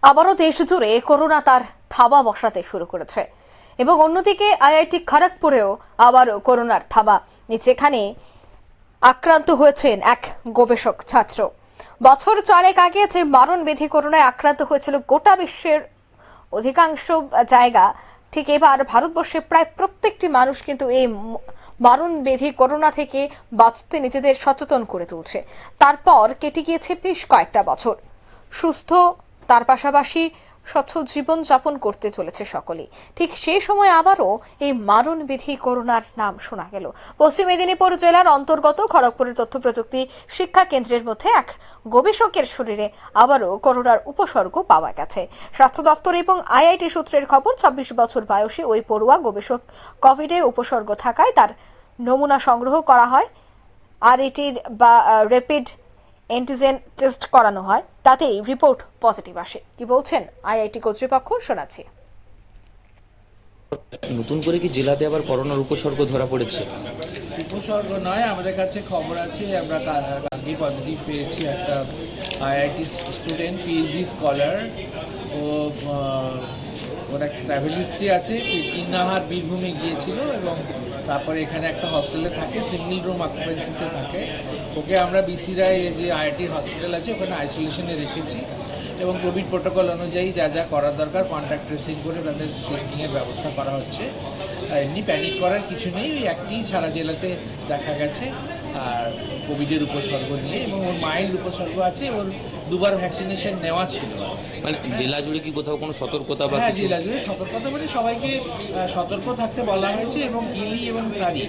আবারও দেশ জুড়ে করোনা তার থাবা বসাতে শুরু করেছে এবং অন্যদিকে আইআইটি খড়গপুরেও আবারও করোনার থাবা, যেখানে আক্রান্ত হয়েছেন এক গবেষক ছাত্র। বছর 4 আগে যে মারণবেধি করোনায় আক্রান্ত হয়েছিল গোটা বিশ্বের অধিকাংশ জায়গা, ঠিক এবার ভারতবর্ষে প্রায় প্রত্যেকটি মানুষ কিন্তু এই মারণবেধি করোনা থেকে বাঁচতে নিজেদের সচেতন করে তুলছে। তারপর কেটে গিয়েছে বেশ কয়েকটা বছর, সুস্থ তার পাশাপাশি সচ্ছল জীবন যাপন করতে চলেছে সকলেই। ঠিক সেই সময় আবারও এই মারণবেধি করোনার নাম শোনা গেল। পশ্চিম মেদিনীপুর জেলার অন্তর্গত খড়গপুরের তথ্য প্রযুক্তি শিক্ষা কেন্দ্রের মধ্যে এক গবেষকের শরীরে আবারও করোনার উপসর্গ পাওয়া গেছে। স্বাস্থ্য দপ্তর এবং আইআইটি সূত্রের খবর, 26 বছর বয়সী ওই পড়ুয়া গবেষক কোভিডের উপসর্গ থাকায় তার নমুনা সংগ্রহ করা হয়। আরএটির বা র্যাপিড অ্যান্টিজেন টেস্ট করানো হয়, তাতেই রিপোর্ট পজিটিভ আসে। কি বলছেন আইআইটি কর্তৃপক্ষ, শোনাচ্ছি। নতুন করে কি জেলাতে আবার করোনার উপসর্গ ধরা পড়েছে? উপসর্গ নয়, আমাদের কাছে খবর আছে, আমরা কালকে পজিটিভ পেয়েছি একটা আইআইটি স্টুডেন্ট, পিএইচডি স্কলার। ওর একটা ট্রাভেল হিস্ট্রি আছে, কিন্নাহার বীরভূমে গিয়েছিল এবং তারপরে এখানে একটা হস্টেলে থাকে, সিঙ্গেল রুম অকুপেন্সিতে থাকে। ওকে আমরা বিসিরায় যে আইআইটি হসপিটাল আছে ওখানে আইসোলেশনে রেখেছি এবং কোভিড প্রোটোকল অনুযায়ী যা যা করার দরকার কন্ট্যাক্ট ট্রেসিং করে তাদের টেস্টিংয়ের ব্যবস্থা করা হচ্ছে। এমনি প্যানিক করার কিছু নেই, ওই একটি সারা জেলাতে দেখা গেছে আর কোভিডের উপসর্গ নিয়ে, এবং ওর মাইল্ড উপসর্গ আছে, ওর দুবার ভ্যাকসিনেশন নেওয়া ছিল। মানে জেলা জুড়ে কি কোথাও কোনো সতর্কতা বা হ্যাঁ, জেলা জুড়ে সতর্কতা মানে সবাইকে সতর্ক থাকতে বলা হয়েছে, এবং ইলি এবং সারি,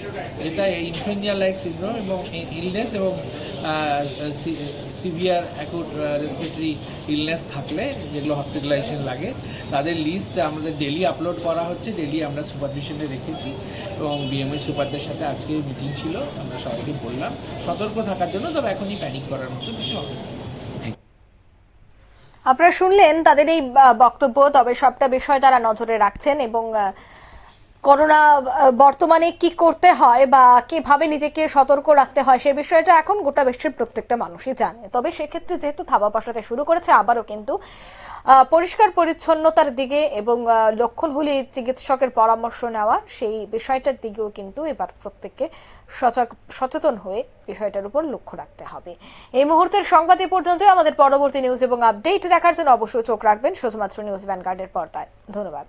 যেটা ইনফ্লুয়েঞ্জা লাইক সিনড্রোম এবং ইলনেস এবং সিভিয়ার অ্যাকুট রেসপিরেটরি ইলনেস থাকলে যেগুলো হসপিটালাইজেশন লাগে, তাদের লিস্ট আমাদের ডেলি আপলোড করা হচ্ছে। ডেলি আমরা সুপারভিশনে রেখেছি এবং বিএমএ সুপারদের সাথে আজকে মিটিং ছিল, আমরা সবাইকে বললাম সতর্ক থাকার জন্য, তবে এখনই প্যানিক করার মতো কিছু হবে না। আপনারা শুনলেন তাদের এই বক্তব্য। তবে সবটা বিষয় তারা নজরে রাখছেন এবং করোনা বর্তমানে কি করতে হয় বা কিভাবে নিজেকে সতর্ক রাখতে হয় সে বিষয়টা এখন গোটা বিশ্বের প্রত্যেকটা মানুষই জানে। তবে সেক্ষেত্রে যেহেতু থাবা বসাতে শুরু করেছে, আবারও কিন্তু পরিষ্কার পরিচ্ছন্নতার দিকে এবং লক্ষণ হলে চিকিৎসকের পরামর্শ নেওয়া, সেই বিষয়টার দিকেও কিন্তু এবার প্রত্যেককে সচেতন হয়ে বিষয়টার উপর লক্ষ্য রাখতে হবে। এই মুহূর্তের সংবাদ এ পর্যন্ত। আমাদের পরবর্তী নিউজ এবং আপডেট দেখার জন্য অবশ্যই চোখ রাখবেন শুধুমাত্র নিউজ ভ্যানগার্ডের পর্দায়। ধন্যবাদ।